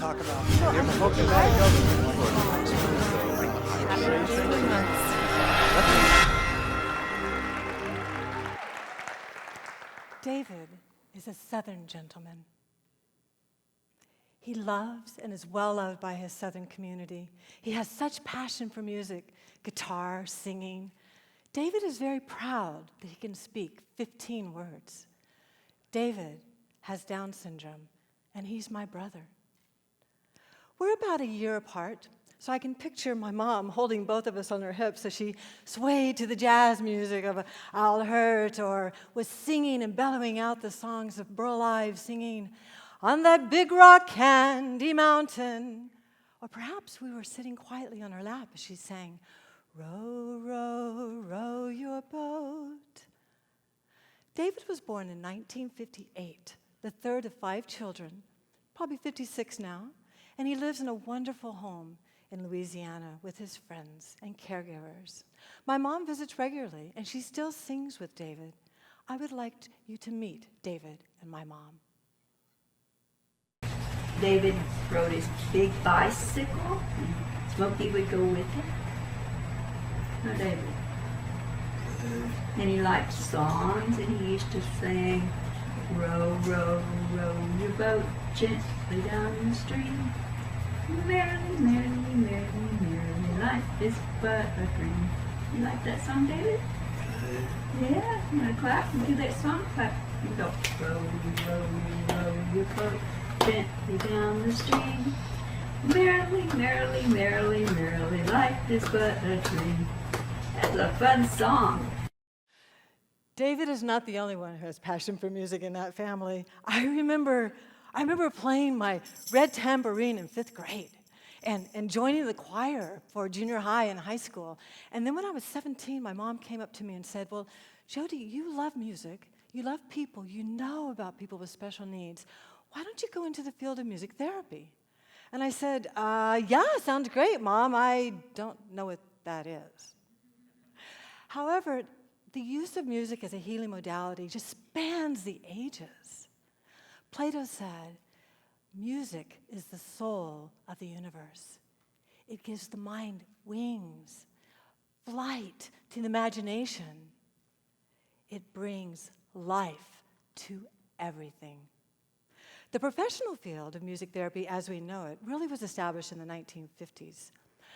talk about. David is a Southern gentleman. He loves and is well loved by his Southern community. He has such passion for music, guitar, singing. David is very proud that he can speak 15 words. David has Down syndrome, and he's my brother. We're about a year apart, so I can picture my mom holding both of us on her hips as she swayed to the jazz music of I'll Hurt, or was singing and bellowing out the songs of Burl Ives singing, On That Big Rock Candy Mountain. Or perhaps we were sitting quietly on her lap as she sang, Row, row, row your boat. David was born in 1958, the third of 5 children, probably 56 now, and he lives in a wonderful home in Louisiana with his friends and caregivers. My mom visits regularly, and she still sings with David. I would like you to meet David and my mom. David rode his big bicycle, and Smokey would go with him. Oh, David. And he liked songs, and he used to sing, Row, row, row your boat gently down the stream. Merrily, merrily, merrily, merrily, life is but a dream. You like that song, David? Yeah, you want to clap and do that song? Clap. You go, row, row, row your boat gently down the stream. Merrily, merrily, merrily, merrily, life is but a dream. That's a fun song. David is not the only one who has passion for music in that family. I remember playing my red tambourine in 5th grade and joining the choir for junior high and high school. And then when I was 17, my mom came up to me and said, well, Jodi, you love music, you love people, you know about people with special needs. Why don't you go into the field of music therapy? And I said, yeah, sounds great, Mom. I don't know what that is. However, the use of music as a healing modality just spans the ages. Plato said, music is the soul of the universe. It gives the mind wings, flight to the imagination. It brings life to everything. The professional field of music therapy as we know it really was established in the 1950s.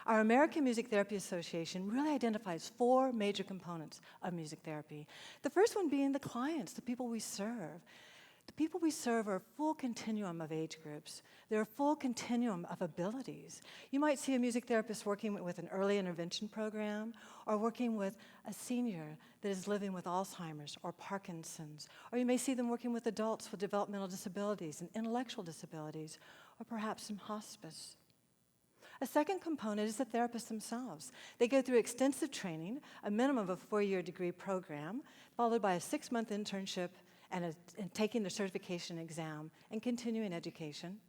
Our American Music Therapy Association really identifies 4 major components of music therapy. The first one being the clients, the people we serve. The people we serve are a full continuum of age groups. They're a full continuum of abilities. You might see a music therapist working with an early intervention program, or working with a senior that is living with Alzheimer's or Parkinson's. Or you may see them working with adults with developmental disabilities and intellectual disabilities, or perhaps in hospice. A second component is the therapists themselves. They go through extensive training, a minimum of a 4-year degree program, followed by a 6-month internship and taking the certification exam and continuing education.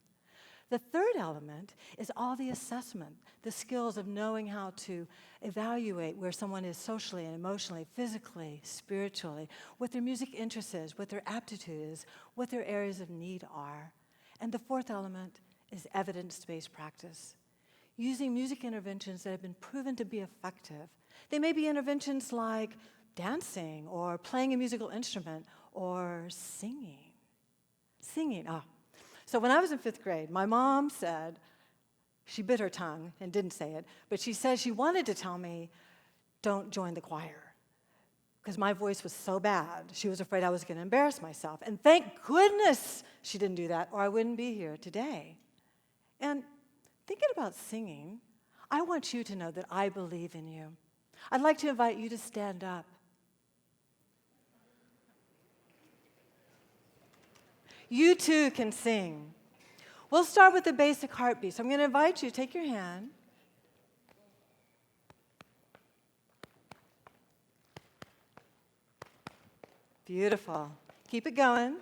The third element is all the assessment, the skills of knowing how to evaluate where someone is socially and emotionally, physically, spiritually, what their music interest is, what their aptitude is, what their areas of need are. And the fourth element is evidence-based practice, using music interventions that have been proven to be effective. They may be interventions like dancing or playing a musical instrument or singing. So when I was in 5th grade, my mom said, she bit her tongue and didn't say it, but she said she wanted to tell me, don't join the choir, because my voice was so bad. She was afraid I was going to embarrass myself. And thank goodness she didn't do that, or I wouldn't be here today. And thinking about singing, I want you to know that I believe in you. I'd like to invite you to stand up. You too can sing. We'll start with the basic heartbeat. So I'm going to invite you to take your hand. Beautiful. Keep it going.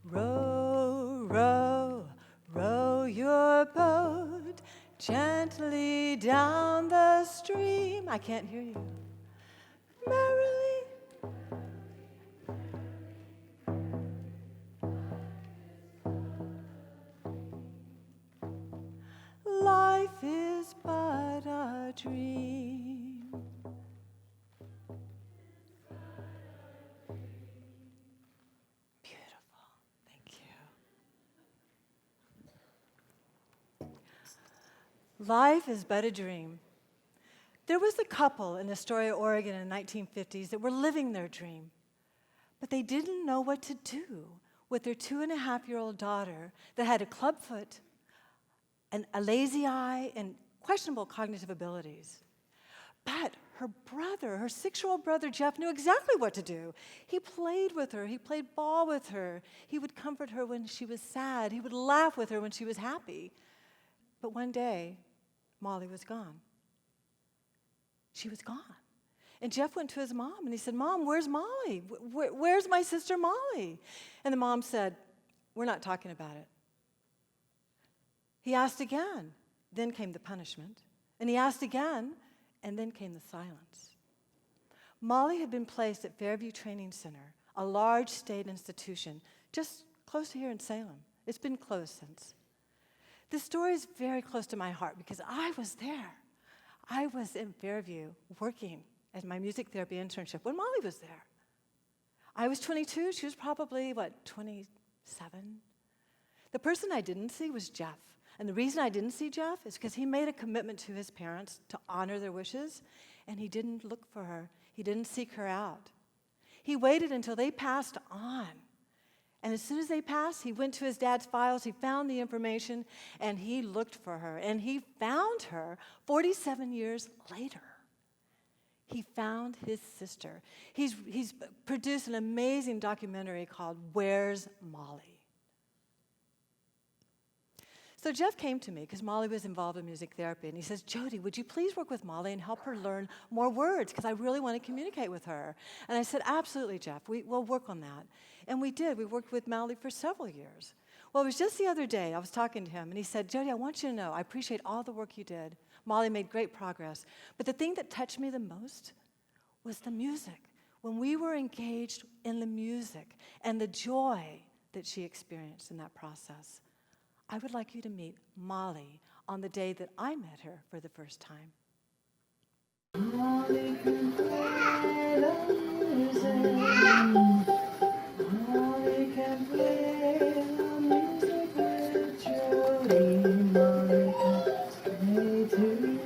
Row, row, row your boat gently down the stream. stream. I can't hear you. Merrily. Life is but a dream. Beautiful. Thank you. Life is but a dream. There was a couple in Astoria, Oregon in the 1950s that were living their dream, but they didn't know what to do with their 2.5-year-old daughter that had a clubfoot, a lazy eye, and questionable cognitive abilities. But her brother, her 6-year-old brother, Jeff, knew exactly what to do. He played with her. He played ball with her. He would comfort her when she was sad. He would laugh with her when she was happy. But one day, Molly was gone. She was gone. And Jeff went to his mom, and he said, Mom, where's Molly? Where's my sister Molly? And the mom said, we're not talking about it. He asked again. Then came the punishment. And he asked again, and then came the silence. Molly had been placed at Fairview Training Center, a large state institution just close to here in Salem. It's been closed since. This story is very close to my heart because I was there. I was in Fairview working at my music therapy internship when Molly was there. I was 22. She was probably, 27? The person I didn't see was Jeff. And the reason I didn't see Jeff is because he made a commitment to his parents to honor their wishes, and he didn't look for her. He didn't seek her out. He waited until they passed on. And as soon as they passed, he went to his dad's files, he found the information, and he looked for her. And he found her 47 years later. He found his sister. He's produced an amazing documentary called Where's Molly? So Jeff came to me because Molly was involved in music therapy, and he says, Jodi, would you please work with Molly and help her learn more words because I really want to communicate with her. And I said, absolutely, Jeff, we'll work on that. And we did. We worked with Molly for several years. Well, it was just the other day I was talking to him, and he said, Jodi, I want you to know I appreciate all the work you did. Molly made great progress. But the thing that touched me the most was the music. When we were engaged in the music and the joy that she experienced in that process. I would like you to meet Molly on the day that I met her for the first time. Molly can play the music. Molly can play the music with Jodi. Molly can play today.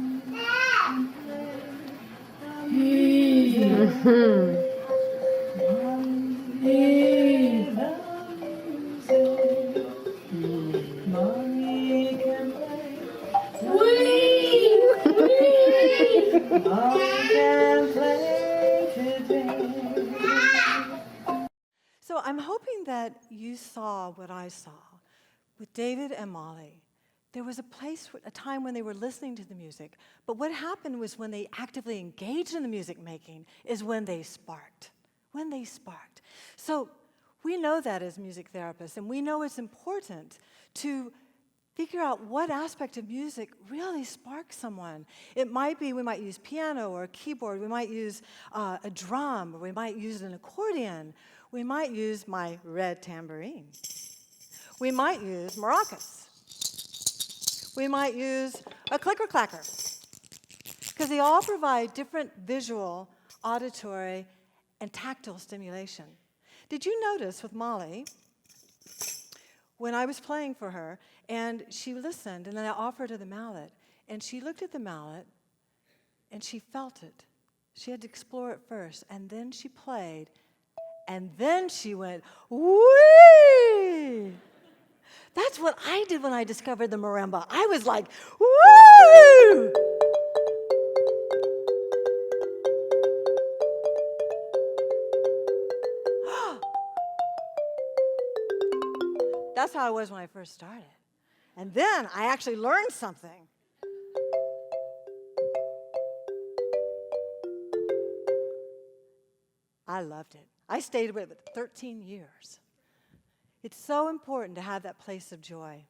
Molly can play the music. So I'm hoping that you saw what I saw with David and Molly. There was a time when they were listening to the music, but what happened was when they actively engaged in the music making is when they sparked. So we know that as music therapists, and we know it's important to figure out what aspect of music really sparks someone. It might be we might use piano or a keyboard, we might use a drum, or we might use an accordion, we might use my red tambourine, we might use maracas, we might use a clicker-clacker, because they all provide different visual, auditory, and tactile stimulation. Did you notice with Molly, when I was playing for her, and she listened, and then I offered her the mallet, and she looked at the mallet, and she felt it. She had to explore it first, and then she played, and then she went, whee! That's what I did when I discovered the marimba. I was like, woo! That's how I was when I first started. And then I actually learned something. I loved it. I stayed with it 13 years. It's so important to have that place of joy.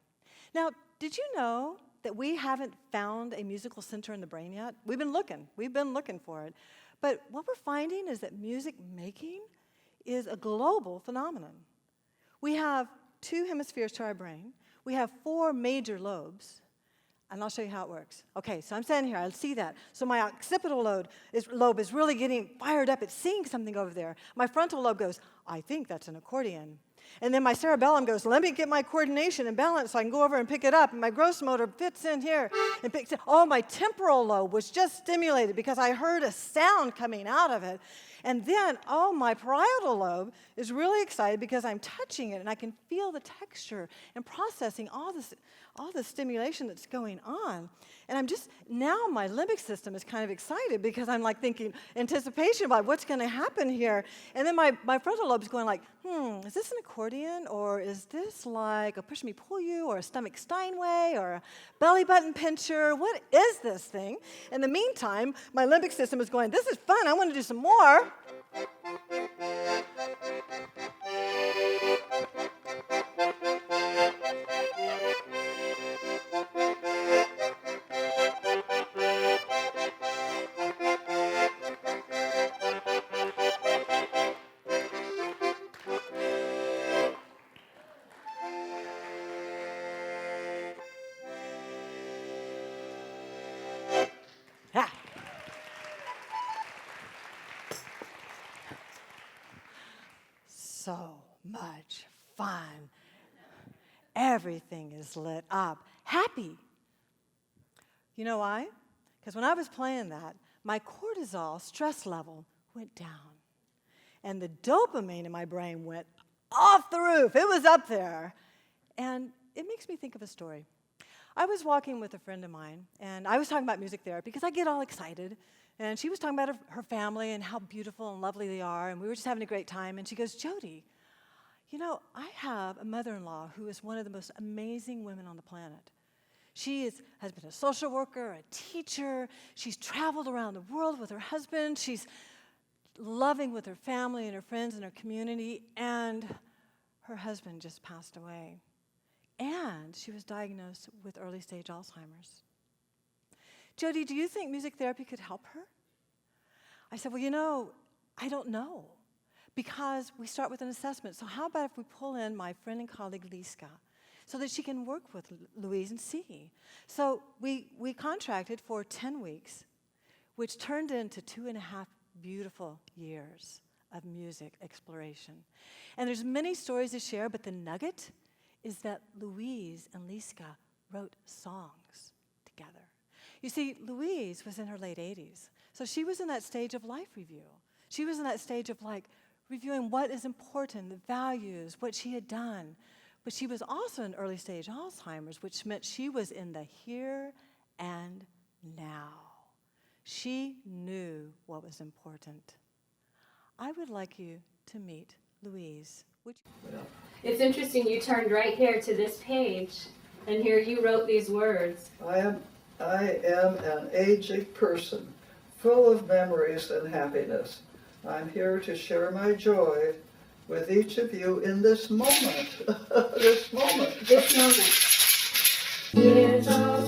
Now, did you know that we haven't found a musical center in the brain yet? We've been looking for it. But what we're finding is that music making is a global phenomenon. We have 2 hemispheres to our brain. We have 4 major lobes. And I'll show you how it works. Okay, so I'm standing here, I see that. So my occipital lobe is really getting fired up. It's seeing something over there. My frontal lobe goes, I think that's an accordion. And then my cerebellum goes, let me get my coordination and balance so I can go over and pick it up. And my gross motor fits in here and picks it. Oh, my temporal lobe was just stimulated because I heard a sound coming out of it. And then, oh, my parietal lobe is really excited because I'm touching it and I can feel the texture and processing all the stimulation that's going on. And I'm just, now my limbic system is kind of excited because I'm like thinking anticipation about what's going to happen here. And then my frontal lobe is going like, is this an accordion, or is this like a push me pull you, or a stomach Steinway, or a belly button pincher? What is this thing? In the meantime, my limbic system is going, this is fun, I want to do some more. Ah. So much fun. Everything is lit up. Happy. You know why? Because when I was playing that, my cortisol stress level went down. And the dopamine in my brain went off the roof. It was up there. And it makes me think of a story. I was walking with a friend of mine, and I was talking about music therapy because I get all excited. And she was talking about her family and how beautiful and lovely they are, and we were just having a great time. And she goes, Jodi, you know, I have a mother-in-law who is one of the most amazing women on the planet. She has been a social worker, a teacher. She's traveled around the world with her husband. She's loving with her family and her friends and her community, and her husband just passed away. And she was diagnosed with early-stage Alzheimer's. Jodi, do you think music therapy could help her? I said, well, you know, I don't know, because we start with an assessment. So how about if we pull in my friend and colleague, Liska, so that she can work with Louise and see? So we contracted for 10 weeks, which turned into 2.5 beautiful years of music exploration. And there's many stories to share, but the nugget is that Louise and Liska wrote songs together. You see, Louise was in her late 80s, so she was in that stage of life review. She was in that stage of like reviewing what is important, the values, what she had done. But she was also in early stage Alzheimer's, which meant she was in the here and now. She knew what was important. I would like you to meet Louise. It's interesting, you turned right here to this page, and here you wrote these words. I am an aging person, full of memories and happiness. I'm here to share my joy with each of you in this moment. This moment. This moment. Here's all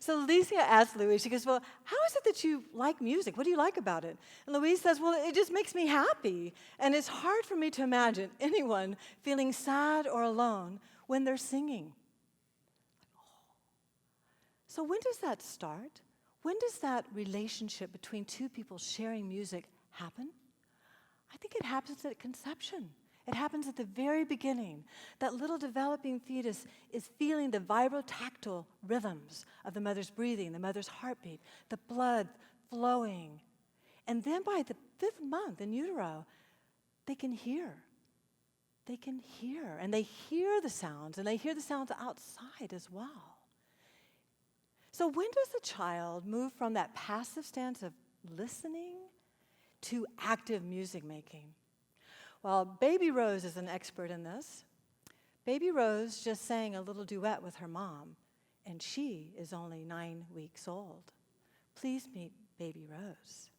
So Alicia asked Louise, she goes, well, how is it that you like music? What do you like about it? And Louise says, well, it just makes me happy. And it's hard for me to imagine anyone feeling sad or alone when they're singing. So when does that start? When does that relationship between two people sharing music happen? I think it happens at conception. It happens at the very beginning. That little developing fetus is feeling the vibrotactile rhythms of the mother's breathing, the mother's heartbeat, the blood flowing. And then by the 5th month in utero, they can hear. They can hear, and they hear the sounds, and they hear the sounds outside as well. So when does the child move from that passive stance of listening to active music making? Well, Baby Rose is an expert in this. Baby Rose just sang a little duet with her mom, and she is only 9 weeks old. Please meet Baby Rose.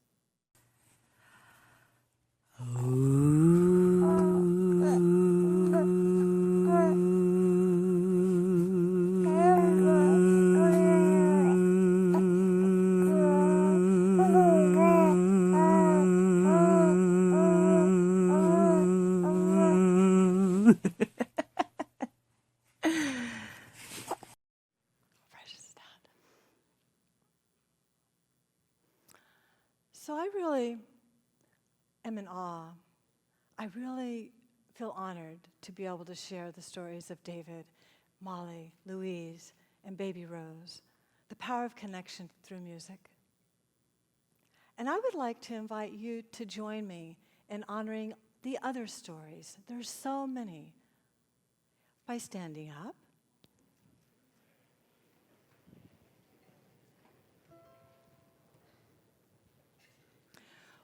Precious dad. So I really am in awe. I really feel honored to be able to share the stories of David, Molly, Louise, and baby Rose, the power of connection through music. And I would like to invite you to join me in honoring the other stories. There's so many. By standing up.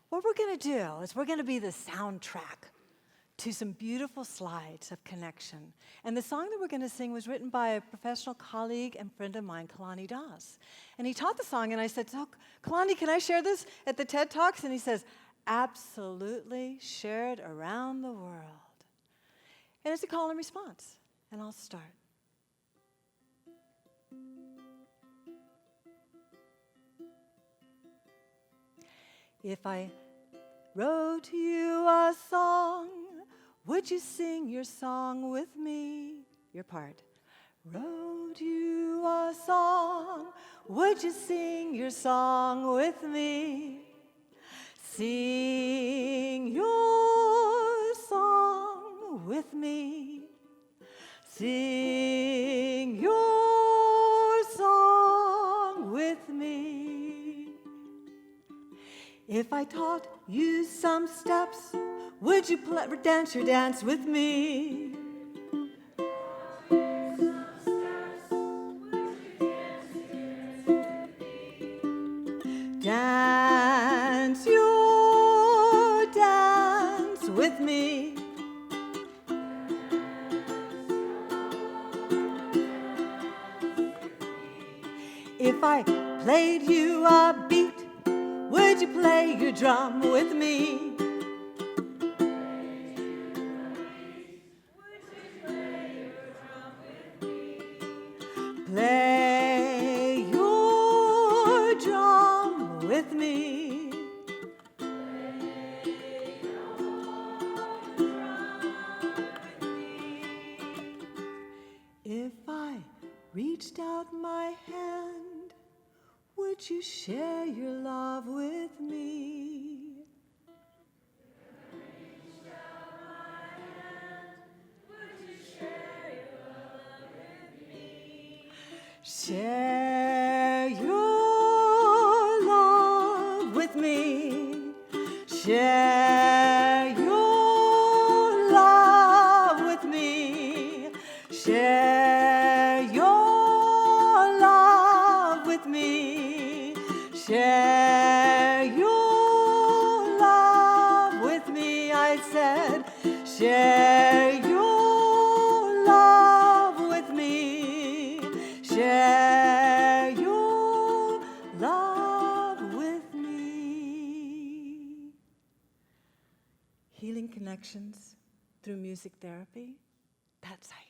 What we're going to do is we're going to be the soundtrack to some beautiful slides of connection. And the song that we're going to sing was written by a professional colleague and friend of mine, Kalani Das. And he taught the song, and I said, so, Kalani, can I share this at the TED Talks? And he says, absolutely, share it around the world. And it's a call and response. And I'll start. If I wrote you a song, would you sing your song with me? Your part. Wrote you a song, would you sing your song with me? Sing your song with me. Sing your song with me. If I taught you some steps, would you dance your dance with me? Dance your dance with me. If I played you a beat, would you play your drum with me? Play your drum with me. If I reached out my hand, would you share your love with me? Share your love with me. Share your love with me. Share your love with me. Share your love with me. I said, share your love with me. Share your love with me. Healing connections through music therapy, that's how